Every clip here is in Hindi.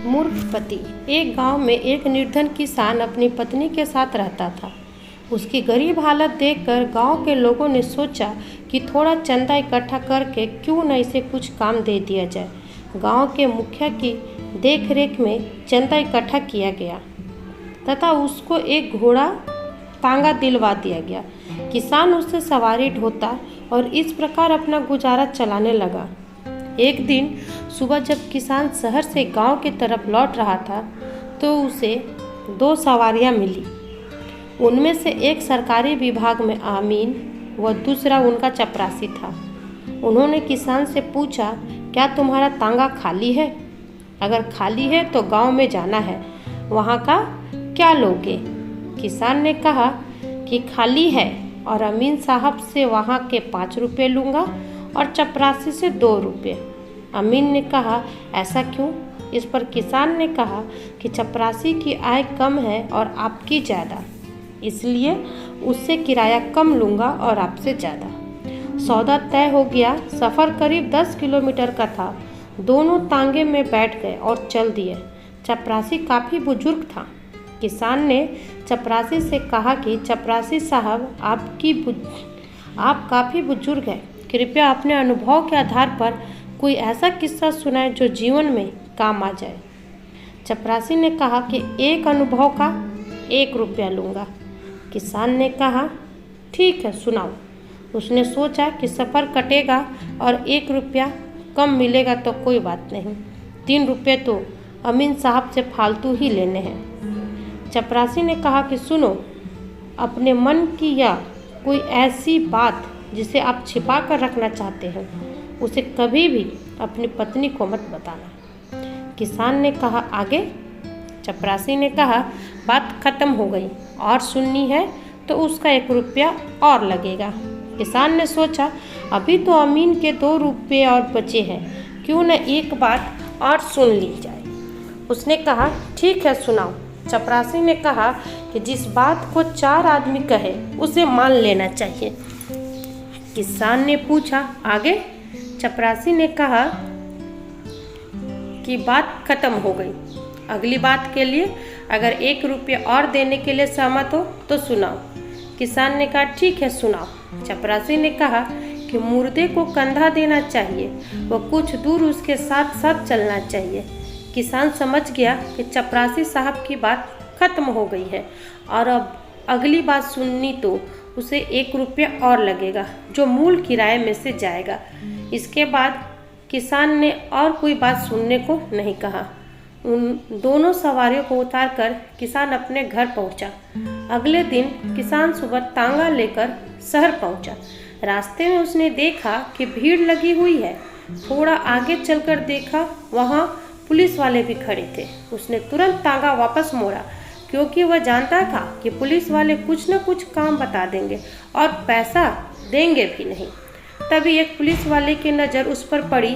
मूर्खपति। एक गांव में एक निर्धन किसान अपनी पत्नी के साथ रहता था। उसकी गरीब हालत देखकर गांव के लोगों ने सोचा कि थोड़ा चंदा इकट्ठा करके क्यों न इसे कुछ काम दे दिया जाए। गांव के मुखिया की देखरेख में चंदा इकट्ठा किया गया तथा उसको एक घोड़ा तांगा दिलवा दिया गया। किसान उससे सवारी ढोता और इस प्रकार अपना गुजारा चलाने लगा। एक दिन सुबह जब किसान शहर से गांव की तरफ लौट रहा था तो उसे दो सवारियां मिली। उनमें से एक सरकारी विभाग में अमीन व दूसरा उनका चपरासी था। उन्होंने किसान से पूछा, क्या तुम्हारा तांगा खाली है? अगर खाली है तो गांव में जाना है, वहां का क्या लोगे? किसान ने कहा कि खाली है और अमीन साहब से वहां के 5 रुपये लूँगा और चपरासी से 2 रुपये। अमीन ने कहा, ऐसा क्यों? इस पर किसान ने कहा कि चपरासी की आय कम है और आपकी ज़्यादा, इसलिए उससे किराया कम लूँगा और आपसे ज़्यादा। सौदा तय हो गया। सफ़र करीब 10 किलोमीटर का था। दोनों तांगे में बैठ गए और चल दिए। चपरासी काफ़ी बुजुर्ग था। किसान ने चपरासी से कहा कि चपरासी साहब, आप काफ़ी बुजुर्ग हैं, कृपया अपने अनुभव के आधार पर कोई ऐसा किस्सा सुनाए जो जीवन में काम आ जाए। चपरासी ने कहा कि एक अनुभव का 1 रुपया लूँगा। किसान ने कहा, ठीक है, सुनाओ। उसने सोचा कि सफ़र कटेगा और 1 रुपया कम मिलेगा तो कोई बात नहीं, 3 रुपये तो अमीन साहब से फालतू ही लेने हैं। चपरासी ने कहा कि सुनो, अपने मन की या कोई ऐसी बात जिसे आप छिपा कर रखना चाहते हैं उसे कभी भी अपनी पत्नी को मत बताना। किसान ने कहा, आगे? चपरासी ने कहा, बात खत्म हो गई, और सुननी है तो उसका 1 रुपया और लगेगा। किसान ने सोचा, अभी तो अमीन के 2 रुपये और बचे हैं, क्यों न एक बात और सुन ली जाए। उसने कहा, ठीक है, सुनाओ। चपरासी ने कहा कि जिस बात को 4 आदमी कहे उसे मान लेना चाहिए। किसान ने पूछा, आगे? चपरासी ने कहा कि बात खत्म हो गई, अगली बात के लिए अगर 1 रुपया और देने के लिए सहमत हो तो सुनाओ। किसान ने कहा, ठीक है, सुनाओ। चपरासी ने कहा कि मुर्दे को कंधा देना चाहिए व कुछ दूर उसके साथ साथ चलना चाहिए। किसान समझ गया कि चपरासी साहब की बात खत्म हो गई है और अब अगली बात सुननी तो उसे 1 रुपया और लगेगा, जो मूल किराए में से जाएगा। इसके बाद किसान ने और कोई बात सुनने को नहीं कहा। उन दोनों सवारियों को उतारकर किसान अपने घर पहुंचा। अगले दिन किसान सुबह तांगा लेकर शहर पहुंचा। रास्ते में उसने देखा कि भीड़ लगी हुई है। थोड़ा आगे चलकर देखा, वहां पुलिस वाले भी खड़े थे। उसने तुरंत तांगा वापस मोड़ा, क्योंकि वह जानता था कि पुलिस वाले कुछ न कुछ काम बता देंगे और पैसा देंगे भी नहीं। तभी एक पुलिस वाले की नज़र उस पर पड़ी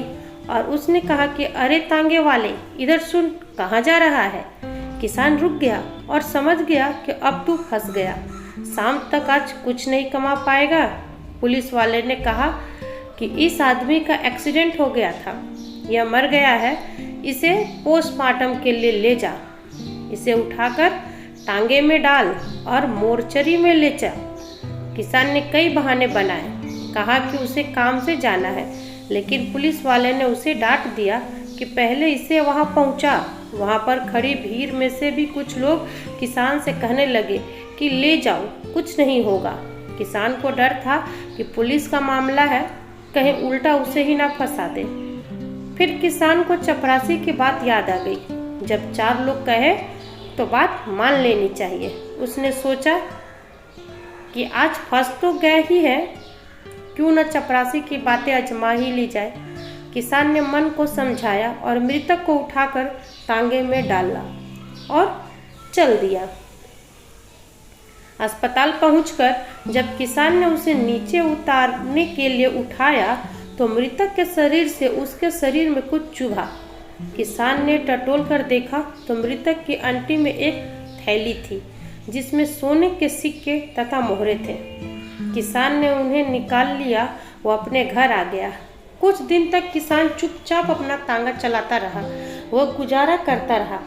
और उसने कहा कि अरे तांगे वाले, इधर सुन, कहाँ जा रहा है? किसान रुक गया और समझ गया कि अब तू फंस गया, शाम तक आज कुछ नहीं कमा पाएगा। पुलिस वाले ने कहा कि इस आदमी का एक्सीडेंट हो गया था, यह मर गया है, इसे पोस्टमार्टम के लिए ले जा, इसे उठाकर टांगे में डाल और मोर्चरी में ले जा। किसान ने कई बहाने बनाए, कहा कि उसे काम से जाना है, लेकिन पुलिस वाले ने उसे डांट दिया कि पहले इसे वहां पहुंचा। वहां पर खड़ी भीड़ में से भी कुछ लोग किसान से कहने लगे कि ले जाओ, कुछ नहीं होगा। किसान को डर था कि पुलिस का मामला है, कहीं उल्टा उसे ही ना फंसा दे। फिर किसान को चपरासी की बात याद आ गई। जब 4 लोग कहे तो बात मान लेनी चाहिए। उसने सोचा कि आज फंस तो गया ही है, क्यों न चपरासी की बातें आजमा ही ली जाए। किसान ने मन को समझाया और मृतक को उठाकर तांगे में डाला और चल दिया। अस्पताल पहुंचकर जब किसान ने उसे नीचे उतारने के लिए उठाया तो मृतक के शरीर से उसके शरीर में कुछ चुभा। किसान ने टटोल कर देखा तो मृतक की अंटी में एक थैली थी जिसमें सोने के सिक्के तथा मोहरे थे। किसान ने उन्हें निकाल लिया, वो अपने घर आ गया। कुछ दिन तक किसान चुपचाप अपना तांगा चलाता रहा। वह गुजारा करता रहा,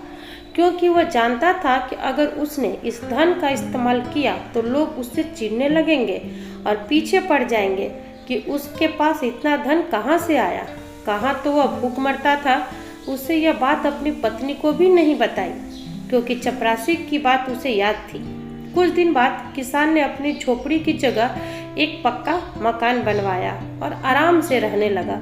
क्योंकि वह जानता था कि अगर उसने इस धन का इस्तेमाल किया तो लोग उससे चिढ़ने लगेंगे और पीछे पड़ जाएंगे कि उसके पास इतना धन कहाँ से आया। कहाँ तो वह भूख मरता था। उसे यह बात अपनी पत्नी को भी नहीं बताई, क्योंकि चपरासी की बात उसे याद थी। कुछ दिन बाद किसान ने अपनी झोपड़ी की जगह एक पक्का मकान बनवाया और आराम से रहने लगा।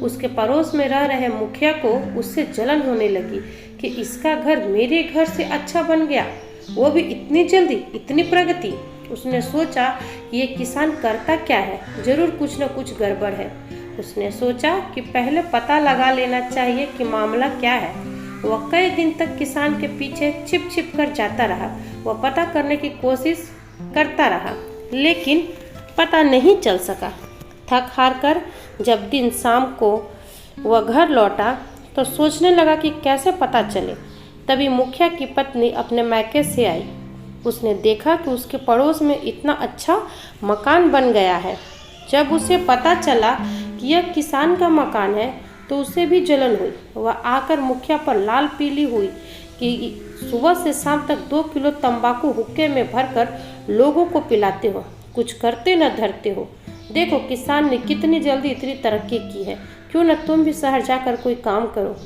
उसके पड़ोस में रह रहे मुखिया को उससे जलन होने लगी कि इसका घर मेरे घर से अच्छा बन गया, वो भी इतनी जल्दी, इतनी प्रगति। उसने सोचा कि ये किसान करता क्या है, जरूर कुछ न कुछ गड़बड़ है। उसने सोचा कि पहले पता लगा लेना चाहिए कि मामला क्या है। वह कई दिन तक किसान के पीछे छिप छिप कर जाता रहा। वह पता करने की कोशिश करता रहा, लेकिन पता नहीं चल सका। थक हार कर जब दिन शाम को वह घर लौटा तो सोचने लगा कि कैसे पता चले। तभी मुखिया की पत्नी अपने मैके से आई। उसने देखा कि उसके पड़ोस में इतना अच्छा मकान बन गया है। जब उसे पता चला कि यह किसान का मकान है तो उसे भी जलन हुई। वह आकर मुखिया पर लाल पीली हुई कि सुबह से शाम तक 2 किलो तंबाकू हुक्के में भरकर लोगों को पिलाते हो, कुछ करते न धरते हो। देखो किसान ने कितनी जल्दी इतनी तरक्की की है, क्यों न तुम भी शहर जाकर कोई काम करो।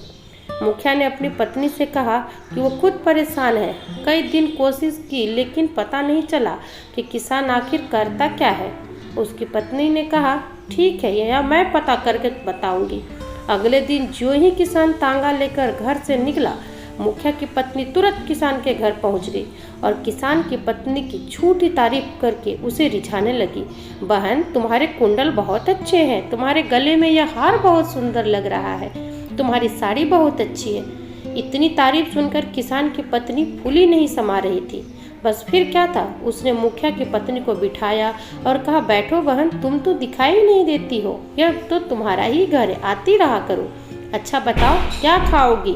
मुखिया ने अपनी पत्नी से कहा कि वो खुद परेशान है। कई दिन कोशिश की लेकिन पता नहीं चला कि किसान आखिर करता क्या है। उसकी पत्नी ने कहा, ठीक है, यह मैं पता करके बताऊंगी। अगले दिन जो ही किसान तांगा लेकर घर से निकला, मुखिया की पत्नी तुरंत किसान के घर पहुंच गई और किसान की पत्नी की झूठी तारीफ करके उसे रिझाने लगी। बहन, तुम्हारे कुंडल बहुत अच्छे हैं, तुम्हारे गले में यह हार बहुत सुंदर लग रहा है, तुम्हारी साड़ी बहुत अच्छी है। इतनी तारीफ सुनकर किसान की पत्नी फूली नहीं समा रही थी। बस फिर क्या था, उसने मुखिया की पत्नी को बिठाया और कहा, बैठो बहन, तुम तो दिखाई नहीं देती हो, यह तो तुम्हारा ही घर है, आती रहा करो। अच्छा बताओ क्या खाओगी।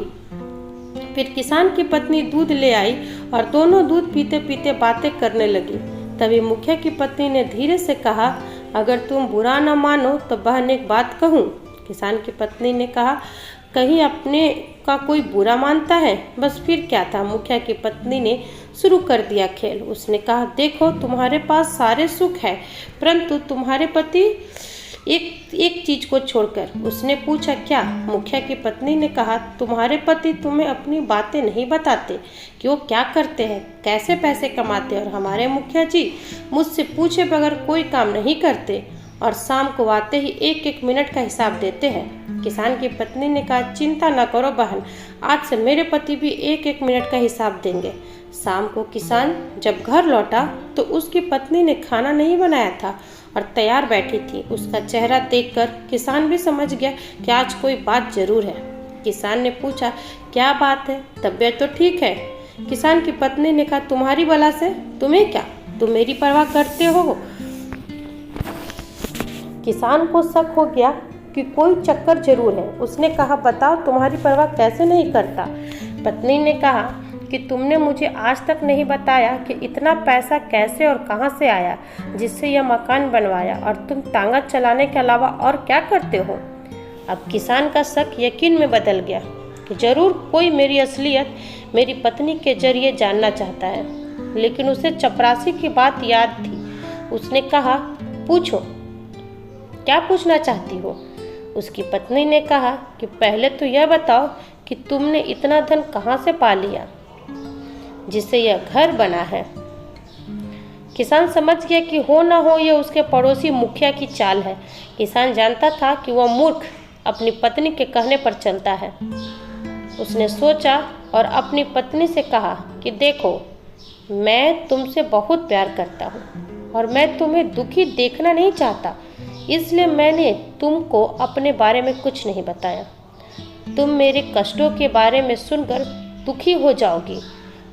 फिर किसान की पत्नी दूध ले आई और दोनों दूध पीते पीते बातें करने लगी। तभी मुखिया की पत्नी ने धीरे से कहा, अगर तुम बुरा न मानो तो बहन एक बात कहूँ। किसान की पत्नी ने कहा, कहीं अपने का कोई बुरा मानता है। बस फिर क्या था, मुखिया की पत्नी ने शुरू कर दिया खेल। उसने कहा, देखो तुम्हारे पास सारे सुख है, परंतु तुम्हारे पति एक चीज को छोड़कर। उसने पूछा, क्या। मुखिया की पत्नी ने कहा, तुम्हारे पति तुम्हें अपनी बातें नहीं बताते कि वो क्या करते हैं, कैसे पैसे कमाते हैं, और हमारे मुखिया जी मुझसे पूछे बगैर कोई काम नहीं करते और शाम को आते ही 1-1 मिनट का हिसाब देते हैं। किसान की पत्नी ने कहा, चिंता न करो बहन, आज से मेरे पति भी 1-1 मिनट का हिसाब देंगे। शाम को किसान जब घर लौटा तो उसकी पत्नी ने खाना नहीं बनाया था और तैयार बैठी थी। उसका चेहरा देखकर किसान भी समझ गया कि आज कोई बात जरूर है। किसान ने पूछा, क्या बात है, तबीयत तो ठीक है। किसान की पत्नी ने कहा, तुम्हारी बला से तुम्हें क्या, तुम मेरी परवाह करते हो। किसान को शक हो गया कि कोई चक्कर जरूर है। उसने कहा, बताओ तुम्हारी परवाह कैसे नहीं करता। पत्नी ने कहा कि तुमने मुझे आज तक नहीं बताया कि इतना पैसा कैसे और कहां से आया जिससे यह मकान बनवाया, और तुम तांगा चलाने के अलावा और क्या करते हो। अब किसान का शक यकीन में बदल गया कि जरूर कोई मेरी असलियत मेरी पत्नी के जरिए जानना चाहता है, लेकिन उसे चपरासी की बात याद थी। उसने कहा, पूछो, क्या पूछना चाहती हो। उसकी पत्नी ने कहा कि पहले तो यह बताओ कि तुमने इतना धन कहाँ से पा लिया जिससे यह घर बना है। किसान समझ गया कि हो ना हो यह उसके पड़ोसी मुखिया की चाल है। किसान जानता था कि वह मूर्ख अपनी पत्नी के कहने पर चलता है। उसने सोचा और अपनी पत्नी से कहा कि देखो, मैं तुमसे बहुत प्यार करता हूँ और मैं तुम्हें दुखी देखना नहीं चाहता, इसलिए मैंने तुमको अपने बारे में कुछ नहीं बताया। तुम मेरे कष्टों के बारे में सुनकर दुखी हो जाओगी,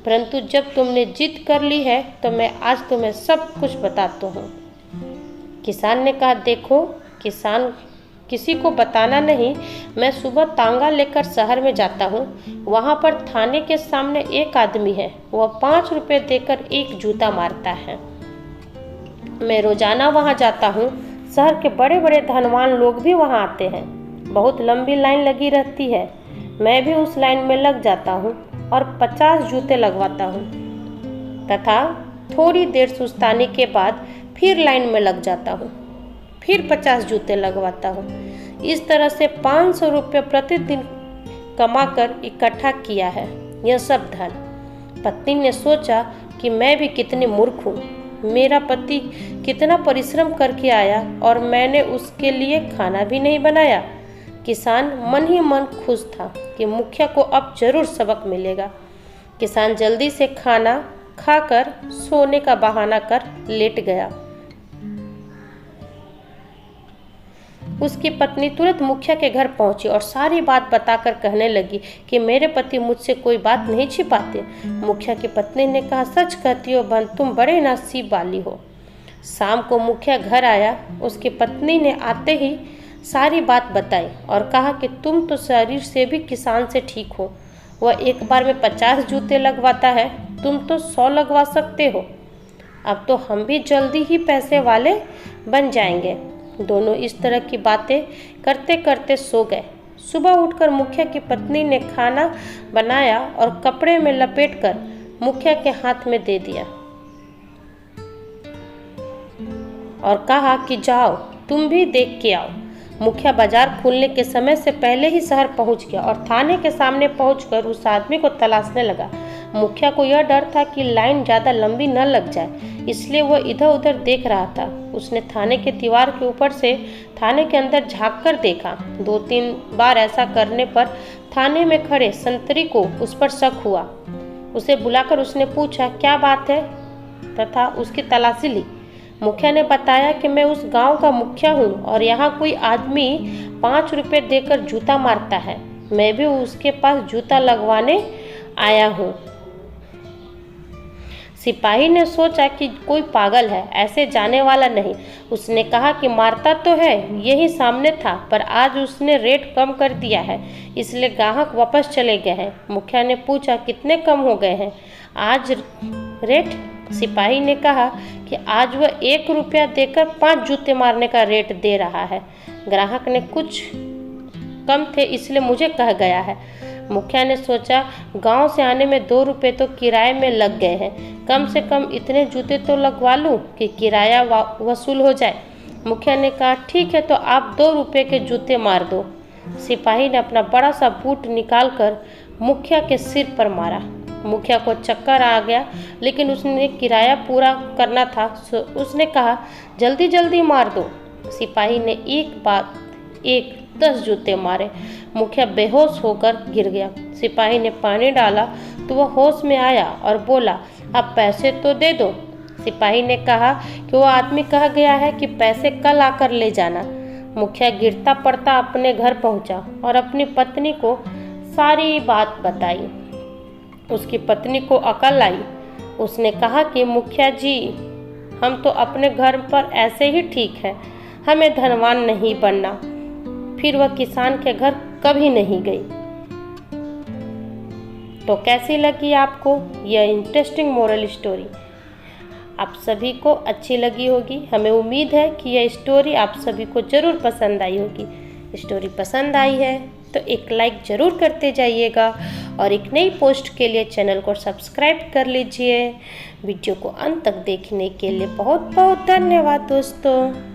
परंतु जब तुमने जिद कर ली है तो मैं आज तुम्हें सब कुछ बताता हूँ। किसान ने कहा, देखो किसान, किसी को बताना नहीं। मैं सुबह तांगा लेकर शहर में जाता हूँ। वहाँ पर थाने के सामने एक आदमी है, वह 5 रुपये देकर एक जूता मारता है। मैं रोजाना वहाँ जाता हूँ। शहर के बड़े बड़े धनवान लोग भी वहाँ आते हैं। बहुत लंबी लाइन लगी रहती है। मैं भी उस लाइन में लग जाता हूँ और 50 जूते लगवाता हूँ तथा थोड़ी देर सुस्ताने के बाद फिर लाइन में लग जाता हूँ, फिर 50 जूते लगवाता हूँ। इस तरह से 500 रुपये प्रतिदिन कमाकर इकट्ठा किया है यह सब धन। पत्नी ने सोचा कि मैं भी कितनी मूर्ख हूँ, मेरा पति कितना परिश्रम करके आया और मैंने उसके लिए खाना भी नहीं बनाया। किसान मन ही मन खुश था कि मुखिया को अब जरूर सबक मिलेगा। किसान जल्दी से खाना खाकर सोने का बहाना कर लेट गया। उसकी पत्नी तुरंत मुखिया के घर पहुंची और सारी बात बताकर कहने लगी कि मेरे पति मुझसे कोई बात नहीं छिपाते। मुखिया की पत्नी ने कहा, सच कहती हो बहन, तुम बड़े नसीब वाली हो। शाम को मुखिया घर आया। उसकी पत्नी ने आते ही सारी बात बताई और कहा कि तुम तो शरीर से भी किसान से ठीक हो। वह एक बार में 50 जूते लगवाता है, तुम तो 100 लगवा सकते हो। अब तो हम भी जल्दी ही पैसे वाले बन जाएंगे। दोनों इस तरह की बातें करते करते सो गए। सुबह उठकर मुखिया की पत्नी ने खाना बनाया और कपड़े में लपेटकर मुखिया के हाथ में दे दिया और कहा कि जाओ तुम भी देख के आओ। मुखिया बाजार खुलने के समय से पहले ही शहर पहुंच गया और थाने के सामने पहुंचकर उस आदमी को तलाशने लगा। मुखिया को यह डर था कि लाइन ज़्यादा लंबी न लग जाए, इसलिए वह इधर उधर देख रहा था। उसने थाने के दीवार के ऊपर से थाने के अंदर झांक कर देखा। 2-3 बार ऐसा करने पर थाने में खड़े संतरी को उस पर शक हुआ। उसे बुलाकर उसने पूछा क्या बात है तथा उसकी तलाशी ली। मुखिया ने बताया कि मैं उस गांव का मुखिया हूँ और यहाँ कोई आदमी 5 रुपये देकर जूता मारता है, मैं भी उसके पास जूता लगवाने आया हूँ। सिपाही ने सोचा कि कोई पागल है, ऐसे जाने वाला नहीं। उसने कहा कि मारता तो है, यही सामने था, पर आज उसने रेट कम कर दिया है, इसलिए ग्राहक वापस चले गए हैं। मुखिया ने पूछा कितने कम हो गए हैं आज रेट? सिपाही ने कहा कि आज वह 1 रुपया देकर 5 जूते मारने का रेट दे रहा है। ग्राहक ने कुछ कम थे इसलिए मुझे कह गया है। मुखिया ने सोचा गांव से आने में 2 रुपये तो किराए में लग गए हैं, कम से कम इतने जूते तो लगवा लूं कि किराया वसूल हो जाए। मुखिया ने कहा ठीक है, तो आप 2 रुपये के जूते मार दो। सिपाही ने अपना बड़ा सा बूट निकालकर मुखिया के सिर पर मारा। मुखिया को चक्कर आ गया, लेकिन उसने किराया पूरा करना था। उसने कहा जल्दी जल्दी मार दो। सिपाही ने एक बाद 10 जूते मारे। मुखिया बेहोश होकर गिर गया। सिपाही ने पानी डाला तो वह होश में आया और बोला अब पैसे तो दे दो। सिपाही ने कहा कि वो आदमी कह गया है कि पैसे कल आकर ले जाना। मुखिया गिरता पड़ता अपने घर पहुंचा और अपनी पत्नी को सारी बात बताई। उसकी पत्नी को अकल आई। उसने कहा कि मुखिया जी, हम तो अपने घर पर ऐसे ही ठीक है, हमें धनवान नहीं बनना। फिर वह किसान के घर कभी नहीं गई। तो कैसी लगी आपको यह इंटरेस्टिंग मोरल स्टोरी? आप सभी को अच्छी लगी होगी। हमें उम्मीद है कि यह स्टोरी आप सभी को ज़रूर पसंद आई होगी। स्टोरी पसंद आई है तो एक लाइक ज़रूर करते जाइएगा और एक नई पोस्ट के लिए चैनल को सब्सक्राइब कर लीजिए। वीडियो को अंत तक देखने के लिए बहुत बहुत धन्यवाद दोस्तों।